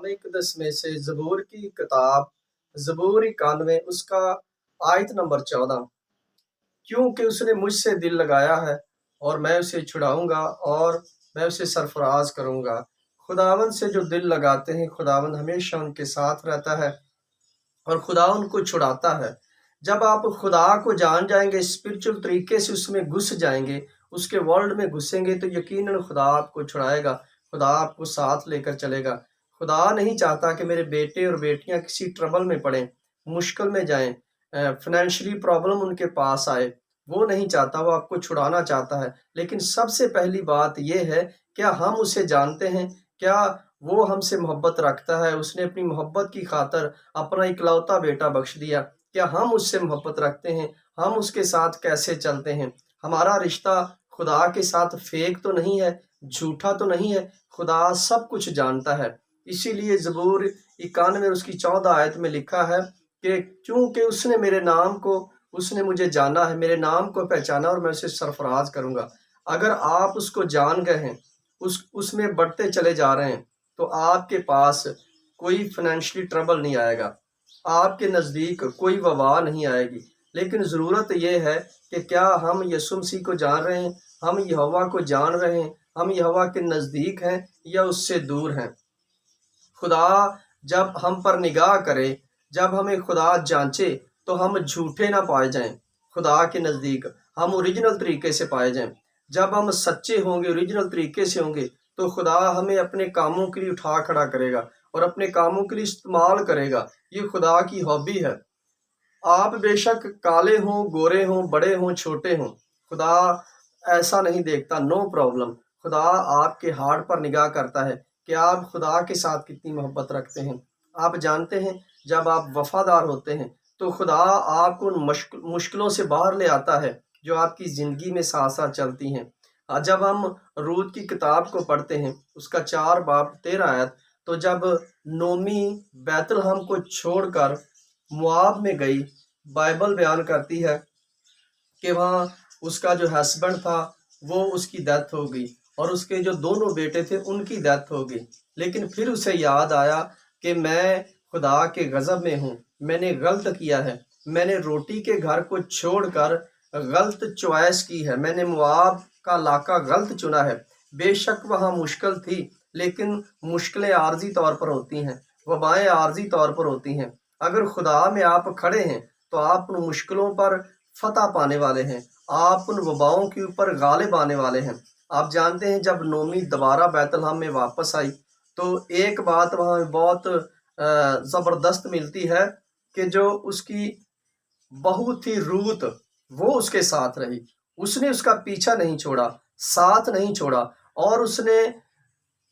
कलाम इकदस में से ज़बूर की किताब ज़बूर 91 उसका आयत नंबर 14। क्योंकि उसने मुझसे दिल लगाया है और मैं उसे छुड़ाऊंगा और मैं उसे सरफराज करूंगा। खुदावंद से जो दिल लगाते हैं खुदावंद हमेशा उनके साथ रहता है और खुदा उनको छुड़ाता है। जब आप खुदा को जान जाएंगे, स्पिरिचुअल तरीके से उसमें घुस जाएंगे, उसके वर्ल्ड में घुसेंगे, तो यकीनन खुदा आपको छुड़ाएगा, खुदा आपको साथ लेकर चलेगा। खुदा नहीं चाहता कि मेरे बेटे और बेटियां किसी ट्रबल में पड़ें, मुश्किल में जाएं, फाइनेंशियली प्रॉब्लम उनके पास आए। वो नहीं चाहता, वो आपको छुड़ाना चाहता है। लेकिन सबसे पहली बात यह है, क्या हम उसे जानते हैं? क्या वो हमसे मोहब्बत रखता है? उसने अपनी मोहब्बत की खातर अपना इकलौता बेटा बख्श दिया। क्या हम उससे मोहब्बत रखते हैं? हम उसके साथ कैसे चलते हैं? हमारा रिश्ता खुदा के साथ फेक तो नहीं है, झूठा तो नहीं है। खुदा सब कुछ जानता है। इसीलिए ज़बूर 91 उसकी 14 आयत में लिखा है कि क्योंकि उसने मेरे नाम को, उसने मुझे जाना है, मेरे नाम को पहचाना और मैं उसे सरफराज करूंगा। अगर आप उसको जान गए हैं, उसमें बढ़ते चले जा रहे हैं, तो आपके पास कोई फाइनेंशियली ट्रबल नहीं आएगा, आपके नज़दीक कोई वबा नहीं आएगी। लेकिन ज़रूरत यह है कि क्या हम यीशु मसीह को जान रहे हैं, हम यहोवा को जान रहे हैं, हम यहोवा के नज़दीक हैं या उससे दूर हैं। खुदा जब हम पर निगाह करे, जब हमें खुदा जांचे, तो हम झूठे ना पाए जाएं। खुदा के नज़दीक हम ओरिजिनल तरीके से पाए जाएं। जब हम सच्चे होंगे, ओरिजिनल तरीके से होंगे, तो खुदा हमें अपने कामों के लिए उठा खड़ा करेगा और अपने कामों के लिए इस्तेमाल करेगा। ये खुदा की हॉबी है। आप बेशक काले हों, गोरे हों, बड़े हों, छोटे हों, खुदा ऐसा नहीं देखता। No problem. खुदा आपके हार्ट पर निगाह करता है कि आप खुदा के साथ कितनी मोहब्बत रखते हैं। आप जानते हैं, जब आप वफादार होते हैं तो खुदा आपको उन मुश्किलों से बाहर ले आता है जो आपकी ज़िंदगी में साथ साथ चलती हैं। जब हम रूत की किताब को पढ़ते हैं, उसका 4 बाब 13 आयत, तो जब नोमी बैतलहम को छोड़कर मुआब में गई, बाइबल बयान करती है कि वहाँ उसका जो हस्बैंड था वो उसकी डेथ हो गई और उसके जो दोनों बेटे थे उनकी डेथ हो गई। लेकिन फिर उसे याद आया कि मैं खुदा के गज़ब में हूँ, मैंने गलत किया है, मैंने रोटी के घर को छोड़कर गलत चॉइस की है, मैंने मुआब का इलाका गलत चुना है। बेशक वहाँ मुश्किल थी, लेकिन मुश्किलें आर्जी तौर पर होती हैं, वबाएं आर्जी तौर पर होती हैं। अगर खुदा में आप खड़े हैं तो आप उन मुश्किलों पर फतह पाने वाले हैं, आप उन वबाओं के ऊपर गालिब आने वाले हैं। आप जानते हैं, जब नोमी दोबारा बैतलहम में वापस आई तो एक बात वहाँ बहुत ज़बरदस्त मिलती है कि जो उसकी बहू थी रूत, वो उसके साथ रही। उसने उसका पीछा नहीं छोड़ा, साथ नहीं छोड़ा, और उसने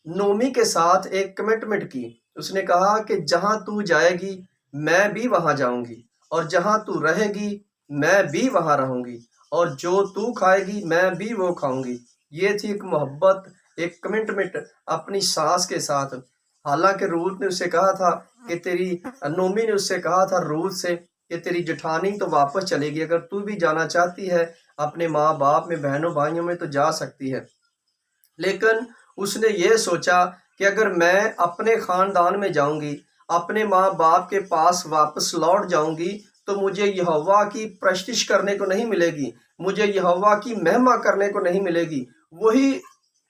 नोमी के साथ एक कमिटमेंट की। उसने कहा कि जहां तू जाएगी मैं भी वहां जाऊंगी, और जहां तू रहेगी मैं भी वहां रहूंगी, और जो तू खाएगी मैं भी वो खाऊंगी। ये थी एक मोहब्बत, एक कमिटमेंट अपनी सास के साथ। हालांकि रूत ने उससे कहा था कि तेरी, नोमी ने उससे कहा था रूत से कि तेरी जेठानी तो वापस चलेगी, अगर तू भी जाना चाहती है अपने माँ बाप में, बहनों भाइयों में, तो जा सकती है। लेकिन उसने ये सोचा कि अगर मैं अपने खानदान में जाऊंगी, अपने माँ बाप के पास वापस लौट जाऊंगी, तो मुझे यहोवा की प्रस्तिश करने को नहीं मिलेगी, मुझे यहोवा की महिमा करने को नहीं मिलेगी। वही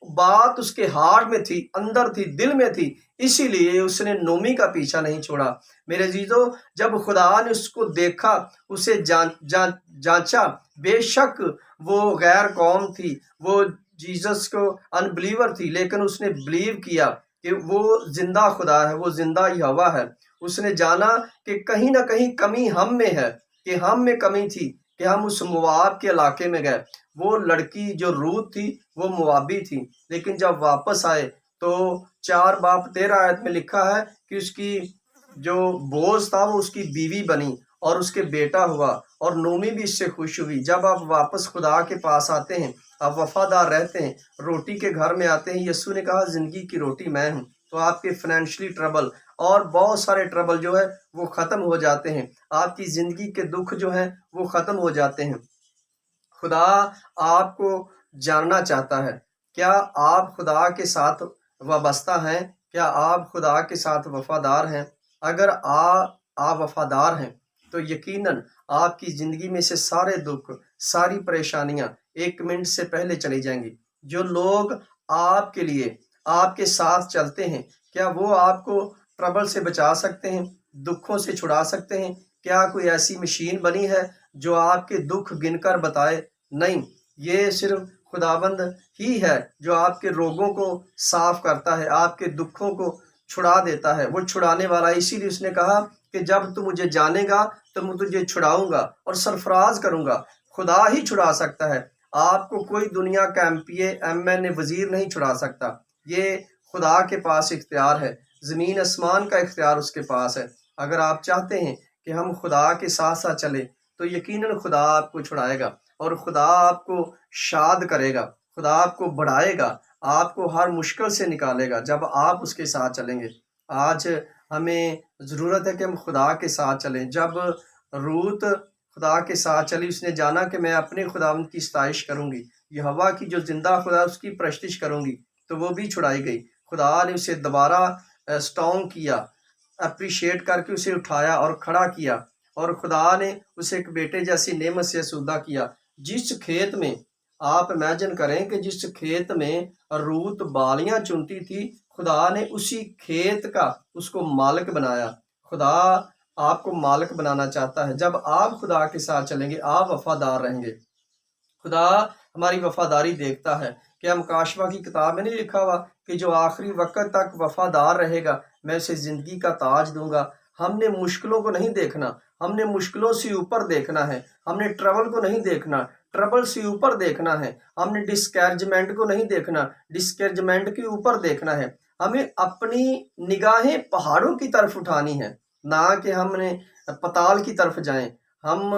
बात उसके हार्ट में थी, अंदर थी, दिल में थी। इसीलिए उसने नोमी का पीछा नहीं छोड़ा। मेरे जीजो, जब खुदा ने उसको देखा, उसे जांचा, बेशक वो गैर कौम थी, वो जीसस को अनबिलीवर थी, लेकिन उसने बिलीव किया कि वो जिंदा खुदा है, वो जिंदा यहोवा है। उसने जाना कि कहीं ना कहीं कमी हम में है, कि हम में कमी थी कि हम उस मुआब के इलाके में गए। वो लड़की जो रूत थी वो मुआबी थी, लेकिन जब वापस आए तो 4 बाब 13 आयत में लिखा है कि उसकी जो बोझ था वो उसकी बीवी बनी और उसके बेटा हुआ, और नोमी भी इससे खुश हुई। जब आप वापस खुदा के पास आते हैं, आप वफादार रहते हैं, रोटी के घर में आते हैं, यीशु ने कहा जिंदगी की रोटी मैं हूँ, तो आपके फाइनेंशियली ट्रबल और बहुत सारे ट्रबल जो है वो ख़त्म हो जाते हैं। आपकी ज़िंदगी के दुख जो हैं वो ख़त्म हो जाते हैं। खुदा आपको जानना चाहता है, क्या आप खुदा के साथ वाबस्ता हैं کیا آپ خدا کے ساتھ وفادار ہیں؟ اگر آپ وفادار ہیں تو یقیناً آپ کی زندگی میں سے سارے دکھ، ساری پریشانیاں 1 منٹ سے پہلے چلی جائیں گی۔ جو لوگ آپ کے لیے آپ کے ساتھ چلتے ہیں، کیا وہ آپ کو ٹربل سے بچا سکتے ہیں، دکھوں سے چھڑا سکتے ہیں؟ کیا کوئی ایسی مشین بنی ہے جو آپ کے دکھ گن کر بتائے؟ نہیں، یہ صرف خداوند ہی ہے جو آپ کے روگوں کو صاف کرتا ہے، آپ کے دکھوں کو چھڑا دیتا ہے۔ وہ چھڑانے والا، اسی لیے اس نے کہا کہ جب تو مجھے جانے گا تو میں تجھے چھڑاؤں گا اور سرفراز کروں گا۔ خدا ہی چھڑا سکتا ہے، آپ کو کوئی دنیا کا ایم این اے وزیر نہیں چھڑا سکتا۔ یہ خدا کے پاس اختیار ہے، زمین آسمان کا اختیار اس کے پاس ہے۔ اگر آپ چاہتے ہیں کہ ہم خدا کے ساتھ ساتھ چلیں تو یقیناً خدا آپ کو چھڑائے گا اور خدا آپ کو شاد کرے گا، خدا آپ کو بڑھائے گا، آپ کو ہر مشکل سے نکالے گا جب آپ اس کے ساتھ چلیں گے۔ آج ہمیں ضرورت ہے کہ ہم خدا کے ساتھ چلیں۔ جب روت خدا کے ساتھ چلی، اس نے جانا کہ میں اپنے خداوند کی ستائش کروں گی، یہوہ کی جو زندہ خدا اس کی پرستش کروں گی، تو وہ بھی چھڑائی گئی۔ خدا نے اسے دوبارہ اسٹرانگ کیا، اپریشیٹ کر کے اسے اٹھایا اور کھڑا کیا، اور خدا نے اسے ایک بیٹے جیسی نعمت سے اسودہ کیا۔ جس کھیت میں آپ امیجن کریں کہ جس کھیت میں روت بالیاں چنتی تھی، خدا نے اسی کھیت کا اس کو مالک بنایا۔ خدا آپ کو مالک بنانا چاہتا ہے۔ جب آپ خدا کے ساتھ چلیں گے، آپ وفادار رہیں گے۔ خدا ہماری وفاداری دیکھتا ہے کہ ہم کاشفہ کی کتاب میں نہیں لکھا ہوا کہ جو آخری وقت تک وفادار رہے گا میں اسے زندگی کا تاج دوں گا۔ ہم نے مشکلوں کو نہیں دیکھنا، ہم نے مشکلوں سے اوپر دیکھنا ہے۔ ہم نے ٹربل کو نہیں دیکھنا، ٹربل سے اوپر دیکھنا ہے۔ ہم نے ڈسکریجمنٹ کو نہیں دیکھنا، ڈسکریجمنٹ کے اوپر دیکھنا ہے۔ ہمیں اپنی نگاہیں پہاڑوں کی طرف اٹھانی ہے، نہ کہ ہم نے پتال کی طرف جائیں۔ ہم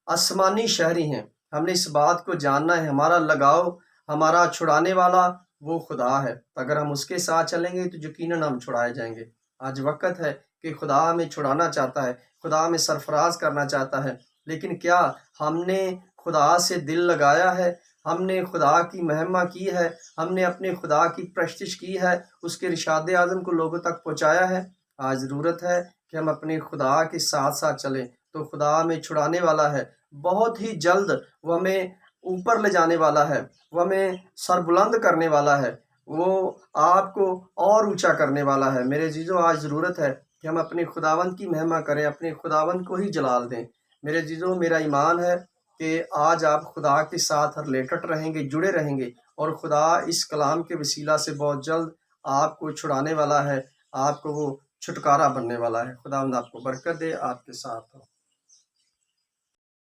آسمانی شہری ہیں، ہم نے اس بات کو جاننا ہے۔ ہمارا لگاؤ، ہمارا چھڑانے والا وہ خدا ہے۔ اگر ہم اس کے ساتھ چلیں گے تو یقیناً ہم چھڑائے جائیں گے۔ آج وقت ہے کہ خدا ہمیں چھڑانا چاہتا ہے، خدا ہمیں سرفراز کرنا چاہتا ہے، لیکن کیا ہم نے خدا سے دل لگایا ہے؟ ہم نے خدا کی مہما کی ہے؟ ہم نے اپنے خدا کی پرستش کی ہے؟ اس کے ارشاد اعظم کو لوگوں تک پہنچایا ہے؟ آج ضرورت ہے کہ ہم اپنے خدا کے ساتھ ساتھ چلیں، تو خدا ہمیں چھڑانے والا ہے۔ بہت ہی جلد وہ ہمیں اوپر لے جانے والا ہے، وہ ہمیں سر بلند کرنے والا ہے، وہ آپ کو اور اونچا کرنے والا ہے۔ میرے عزیزو، آج ضرورت ہے کہ ہم اپنے خداوند کی مہما کریں، اپنے خداوند کو ہی جلال دیں۔ میرے عزیزو، میرا ایمان ہے کہ آج آپ خدا کے ساتھ ریلیٹڈ رہیں گے، جڑے رہیں گے، اور خدا اس کلام کے وسیلہ سے بہت جلد آپ کو چھڑانے والا ہے، آپ کو وہ چھٹکارا بننے والا ہے۔ خداوند آپ کو برکت دے، آپ کے ساتھ ہو۔